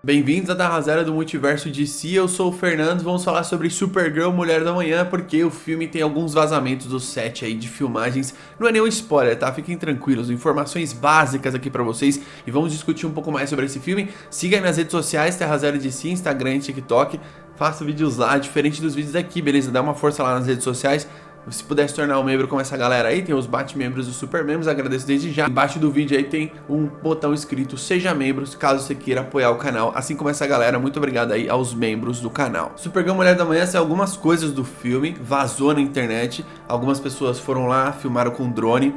Bem-vindos à Darrazera do Multiverso DC, eu sou o Fernando, vamos falar sobre Supergirl, Mulher da Manhã, porque o filme tem alguns vazamentos do set aí de filmagens, não é nenhum spoiler, tá? Fiquem tranquilos, informações básicas aqui pra vocês e vamos discutir um pouco mais sobre esse filme. Siga aí nas redes sociais, Darrazera DC, Instagram e TikTok, faça vídeos lá, diferente dos vídeos daqui, beleza? Dá uma força lá nas redes sociais. Se puder se tornar um membro com essa galera aí, tem os bate-membros e os super-membros, agradeço desde já. Embaixo do vídeo aí tem um botão escrito Seja Membro, caso você queira apoiar o canal, assim como essa galera. Muito obrigado aí aos membros do canal. Supergirl Mulher da Manhã são algumas coisas do filme, vazou na internet, algumas pessoas foram lá, filmaram com drone.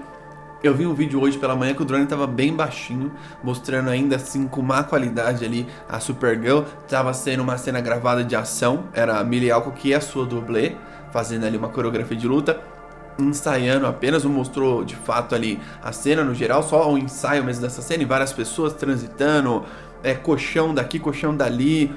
Eu vi um vídeo hoje pela manhã que o drone tava bem baixinho, mostrando ainda assim com má qualidade ali a Supergirl. Tava sendo uma cena gravada de ação, era a Millie Alco, que é a sua dublê, fazendo ali uma coreografia de luta, ensaiando apenas, não mostrou de fato ali a cena no geral, só o ensaio mesmo dessa cena e várias pessoas transitando, colchão daqui, colchão dali,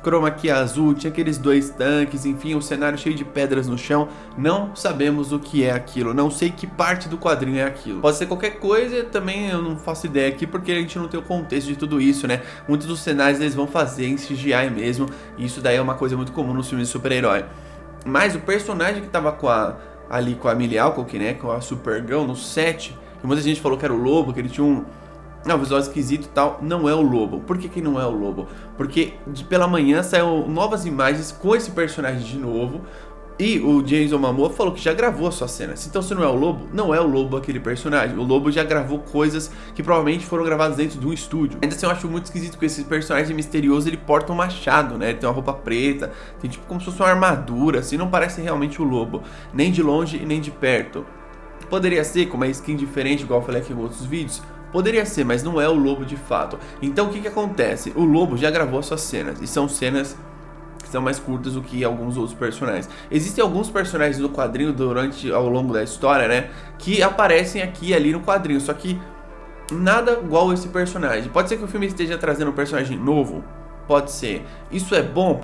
chroma key azul, tinha aqueles dois tanques, enfim, um cenário cheio de pedras no chão. Não sabemos o que é aquilo, não sei que parte do quadrinho é aquilo. Pode ser qualquer coisa, também eu não faço ideia aqui porque a gente não tem o contexto de tudo isso, né? Muitos dos cenários eles vão fazer em CGI mesmo, e isso daí é uma coisa muito comum nos filmes de super-herói. Mas o personagem que tava ali com a Millie Alcock, né, com a Supergirl no set, que muita gente falou que era o Lobo, que ele tinha um visual esquisito e tal, não é o Lobo. Por que não é o Lobo? Porque pela manhã saíram novas imagens com esse personagem de novo, e o Jason Momoa falou que já gravou as suas cenas. Então se não é o Lobo, não é o Lobo aquele personagem. O Lobo já gravou coisas que provavelmente foram gravadas dentro de um estúdio. Ainda assim eu acho muito esquisito que esse personagem misterioso ele porta um machado, né? Ele tem uma roupa preta, tem tipo como se fosse uma armadura, assim, não parece realmente o Lobo, nem de longe e nem de perto. Poderia ser com uma skin diferente, igual eu falei aqui em outros vídeos. Poderia ser, mas não é o Lobo de fato. Então o que acontece? O Lobo já gravou as suas cenas, e são cenas que são mais curtas do que alguns outros personagens. Existem alguns personagens no quadrinho ao longo da história, né, que aparecem aqui e ali no quadrinho, só que nada igual esse personagem. Pode ser que o filme esteja trazendo um personagem novo, pode ser. Isso é bom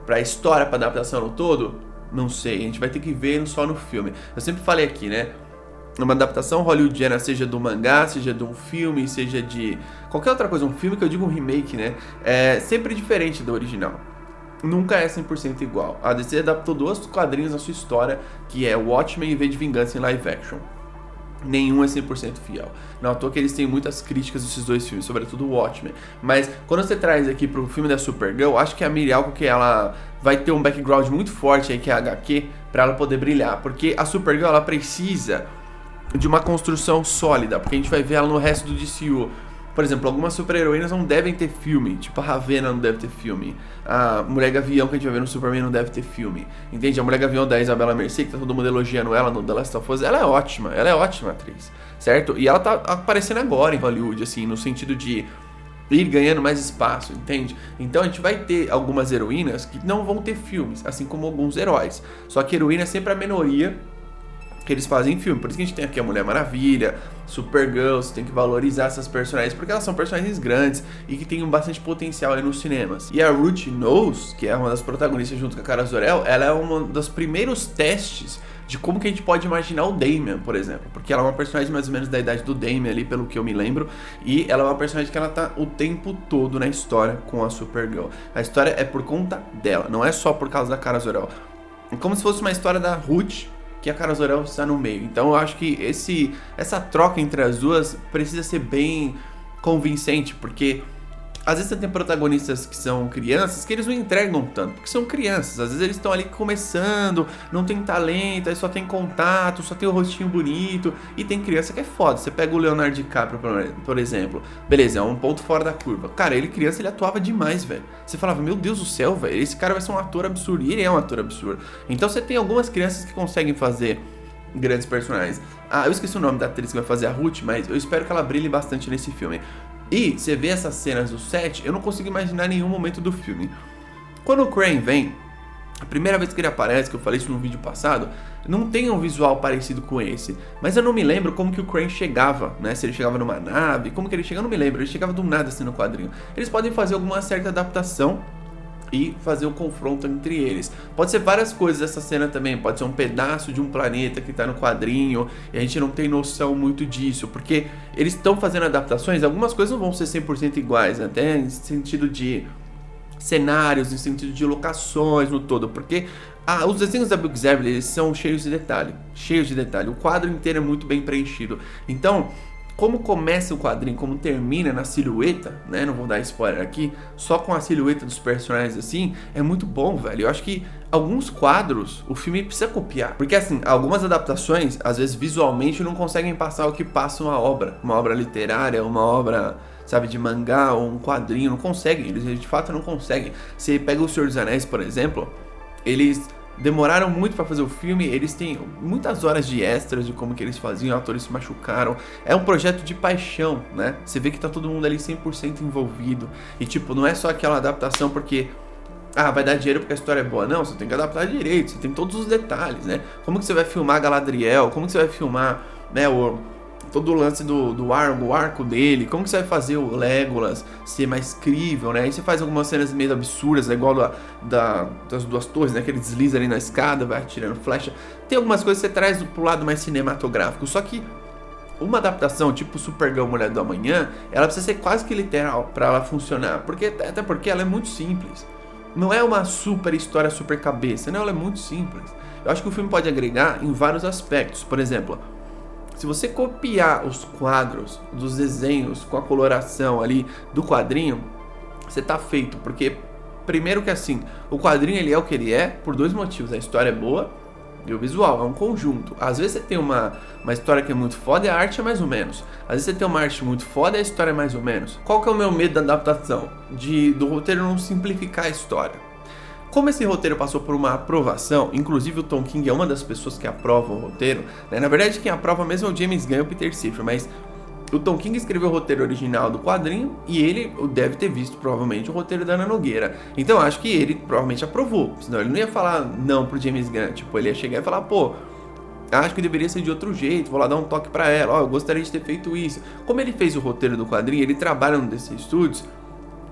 pra história, pra adaptação no todo? Não sei, a gente vai ter que ver só no filme. Eu sempre falei aqui, né, uma adaptação hollywoodiana, seja do mangá, seja de um filme, seja de qualquer outra coisa, um filme que eu digo um remake, né, é sempre diferente do original. Nunca é 100% igual. A DC adaptou 2 quadrinhos na sua história, que é Watchmen e V de Vingança em live action. Nenhum é 100% fiel. Não à toa que eles têm muitas críticas desses 2 filmes, sobretudo o Watchmen. Mas quando você traz aqui pro filme da Supergirl, acho que a Millie Alcock, que ela vai ter um background muito forte aí, que é a HQ, pra ela poder brilhar. Porque a Supergirl, ela precisa de uma construção sólida, porque a gente vai ver ela no resto do DCU. Por exemplo, algumas super-heroínas não devem ter filme, tipo a Ravena não deve ter filme, a Mulher Gavião que a gente vai ver no Superman não deve ter filme, entende? A Mulher Gavião da Isabela Merced, que tá todo mundo elogiando ela no The Last of Us, ela é ótima atriz, certo? E ela tá aparecendo agora em Hollywood, assim, no sentido de ir ganhando mais espaço, entende? Então a gente vai ter algumas heroínas que não vão ter filmes, assim como alguns heróis, só que heroína é sempre a minoria que eles fazem filme. Por isso que a gente tem aqui a Mulher Maravilha, Supergirl, você tem que valorizar essas personagens, porque elas são personagens grandes e que têm bastante potencial aí nos cinemas. E a Ruth Knowles, que é uma das protagonistas junto com a Kara Zor-El, ela é um dos primeiros testes de como que a gente pode imaginar o Damian, por exemplo, porque ela é uma personagem mais ou menos da idade do Damian ali, pelo que eu me lembro, e ela é uma personagem que ela tá o tempo todo na história com a Supergirl. A história é por conta dela, não é só por causa da Kara Zor-El. É como se fosse uma história da Ruth, que a Kara Zor-El está no meio. Então eu acho que essa troca entre as duas precisa ser bem convincente, porque às vezes você tem protagonistas que são crianças que eles não entregam tanto, porque são crianças, às vezes eles estão ali começando, não tem talento, aí só tem contato, só tem o rostinho bonito, e tem criança que é foda. Você pega o Leonardo DiCaprio, por exemplo, beleza, é um ponto fora da curva. Cara, ele criança, ele atuava demais, velho. Você falava, meu Deus do céu, velho, esse cara vai ser um ator absurdo, e ele é um ator absurdo. Então você tem algumas crianças que conseguem fazer grandes personagens. Eu esqueci o nome da atriz que vai fazer a Ruth, mas eu espero que ela brilhe bastante nesse filme. E você vê essas cenas do set, eu não consigo imaginar nenhum momento do filme. Quando o Crane vem, a primeira vez que ele aparece, que eu falei isso no vídeo passado, não tem um visual parecido com esse. Mas eu não me lembro como que o Crane chegava, né? Se ele chegava numa nave, como que ele chega, eu não me lembro. Ele chegava do nada assim no quadrinho. Eles podem fazer alguma certa adaptação e fazer o confronto entre eles. Pode ser várias coisas essa cena também, pode ser um pedaço de um planeta que tá no quadrinho e a gente não tem noção muito disso, porque eles estão fazendo adaptações, algumas coisas não vão ser 100% iguais, até em sentido de cenários, em sentido de locações no todo, porque os desenhos da Books Everly, eles são cheios de detalhe, o quadro inteiro é muito bem preenchido, então como começa o quadrinho, como termina na silhueta, né, não vou dar spoiler aqui, só com a silhueta dos personagens assim, é muito bom, velho. Eu acho que alguns quadros o filme precisa copiar, porque assim, algumas adaptações, às vezes visualmente não conseguem passar o que passa uma obra literária, uma obra, sabe, de mangá ou um quadrinho, não conseguem, eles de fato não conseguem. Você pega o Senhor dos Anéis, por exemplo, eles demoraram muito pra fazer o filme, eles têm muitas horas de extras de como que eles faziam, atores se machucaram, é um projeto de paixão, né? Você vê que tá todo mundo ali 100% envolvido, e tipo, não é só aquela adaptação porque vai dar dinheiro porque a história é boa, não, você tem que adaptar direito, você tem todos os detalhes, né? Como que você vai filmar Galadriel, como que você vai filmar, né, todo o lance do arco dele, como que você vai fazer o Legolas ser mais crível, né? Aí você faz algumas cenas meio absurdas, né? Igual das duas torres, né? Que ele desliza ali na escada, vai atirando flecha. Tem algumas coisas que você traz pro lado mais cinematográfico, só que uma adaptação tipo Supergirl Mulher do Amanhã, ela precisa ser quase que literal pra ela funcionar, até porque ela é muito simples. Não é uma super história, super cabeça, não, ela é muito simples. Eu acho que o filme pode agregar em vários aspectos, por exemplo, se você copiar os quadros dos desenhos com a coloração ali do quadrinho, você tá feito, porque primeiro que assim, o quadrinho ele é o que ele é por dois motivos, a história é boa e o visual, é um conjunto. Às vezes você tem uma história que é muito foda e a arte é mais ou menos. Às vezes você tem uma arte muito foda e a história é mais ou menos. Qual que é o meu medo da adaptação? Do roteiro não simplificar a história. Como esse roteiro passou por uma aprovação, inclusive o Tom King é uma das pessoas que aprova o roteiro, né? Na verdade quem aprova mesmo é o James Gunn e o Peter Safran, mas o Tom King escreveu o roteiro original do quadrinho e ele deve ter visto provavelmente o roteiro da Ana Nogueira. Então eu acho que ele provavelmente aprovou, senão ele não ia falar não pro James Gunn, tipo, ele ia chegar e falar, pô, acho que deveria ser de outro jeito, vou lá dar um toque pra ela, eu gostaria de ter feito isso. Como ele fez o roteiro do quadrinho, ele trabalha no DC Studios,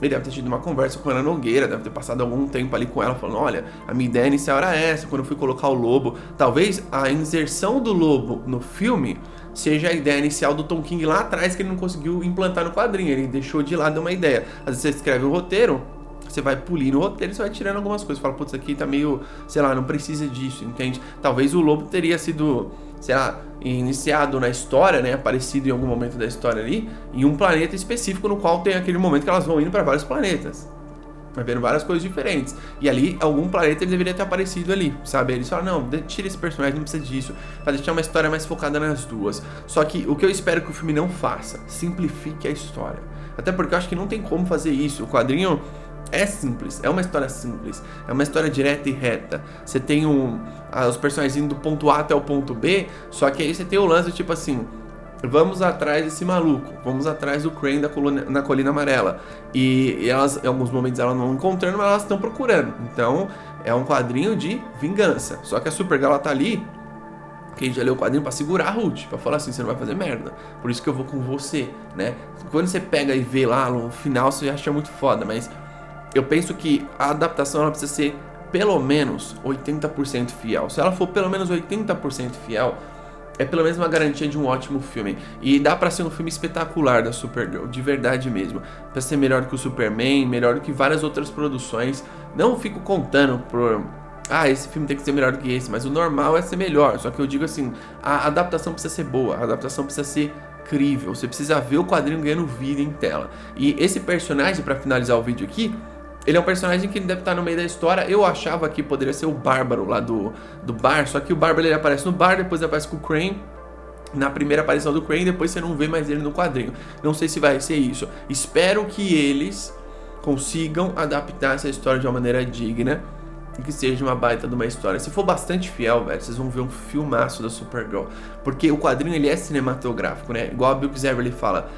ele deve ter tido uma conversa com a Ana Nogueira, deve ter passado algum tempo ali com ela, falando, olha, a minha ideia inicial era essa, quando eu fui colocar o lobo, talvez a inserção do lobo no filme seja a ideia inicial do Tom King lá atrás, que ele não conseguiu implantar no quadrinho, ele deixou de lado uma ideia. Às vezes você escreve um roteiro, você vai polir no roteiro e você vai tirando algumas coisas, fala, putz, isso aqui tá meio, sei lá, não precisa disso, entende? Talvez o lobo teria sido, sei lá, iniciado na história, né, aparecido em algum momento da história ali, em um planeta específico no qual tem aquele momento que elas vão indo para vários planetas, vai vendo várias coisas diferentes, e ali, algum planeta ele deveria ter aparecido ali, sabe? Eles falam, não, tira esse personagem, não precisa disso, pra deixar uma história mais focada nas duas. Só que o que eu espero que o filme não faça, simplifique a história, até porque eu acho que não tem como fazer isso. O quadrinho é simples, é uma história simples, é uma história direta e reta. Você tem os personagens indo do ponto A até o ponto B, só que aí você tem o lance tipo assim, vamos atrás desse maluco, vamos atrás do Crane na Colina Amarela. E elas, em alguns momentos elas não vão encontrando, mas elas estão procurando. Então é um quadrinho de vingança. Só que a Supergirl ela tá ali, quem já leu o quadrinho, pra segurar a Ruth, pra falar assim, você não vai fazer merda, por isso que eu vou com você, né? Quando você pega e vê lá no final, você já acha muito foda, mas eu penso que a adaptação ela precisa ser pelo menos 80% fiel. Se ela for pelo menos 80% fiel, é pelo menos uma garantia de um ótimo filme. E dá pra ser um filme espetacular da Supergirl, de verdade mesmo. Pra ser melhor que o Superman, melhor do que várias outras produções. Não fico contando por... esse filme tem que ser melhor do que esse, mas o normal é ser melhor. Só que eu digo assim, a adaptação precisa ser boa, a adaptação precisa ser incrível. Você precisa ver o quadrinho ganhando vida em tela. E esse personagem, pra finalizar o vídeo aqui, ele é um personagem que deve estar no meio da história. Eu achava que poderia ser o Bárbaro lá do bar, só que o Bárbaro ele aparece no bar, depois ele aparece com o Crane na primeira aparição do Crane, depois você não vê mais ele no quadrinho. Não sei se vai ser isso. Espero que eles consigam adaptar essa história de uma maneira digna e que seja uma baita de uma história. Se for bastante fiel, velho, vocês vão ver um filmaço da Supergirl, porque o quadrinho ele é cinematográfico, né? Igual a Books Everly fala,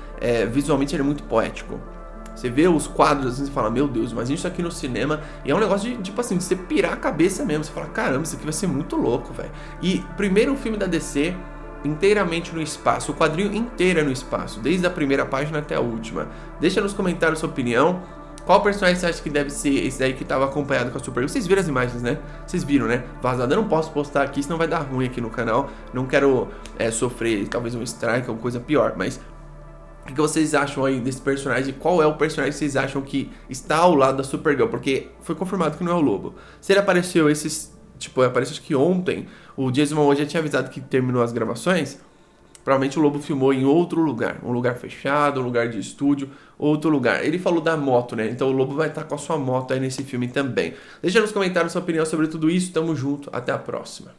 visualmente ele é muito poético. Você vê os quadros assim e fala, meu Deus, mas isso aqui no cinema, e é um negócio de, tipo assim, você pirar a cabeça mesmo. Você fala, caramba, isso aqui vai ser muito louco, velho. E primeiro filme da DC, inteiramente no espaço, o quadrinho inteiro é no espaço, desde a primeira página até a última. Deixa nos comentários sua opinião. Qual personagem você acha que deve ser esse daí que tava acompanhado com a Supergirl? Vocês viram as imagens, né? Vocês viram, né? Vazada. Eu não posso postar aqui, senão vai dar ruim aqui no canal. Não quero sofrer talvez um strike ou coisa pior, mas o que vocês acham aí desse personagem? Qual é o personagem que vocês acham que está ao lado da Supergirl? Porque foi confirmado que não é o Lobo. Se ele apareceu apareceu acho que ontem, o Jason Momoa já tinha avisado que terminou as gravações. Provavelmente o Lobo filmou em outro lugar, um lugar fechado, um lugar de estúdio, outro lugar. Ele falou da moto, né? Então o Lobo vai estar com a sua moto aí nesse filme também. Deixa nos comentários sua opinião sobre tudo isso, tamo junto, até a próxima.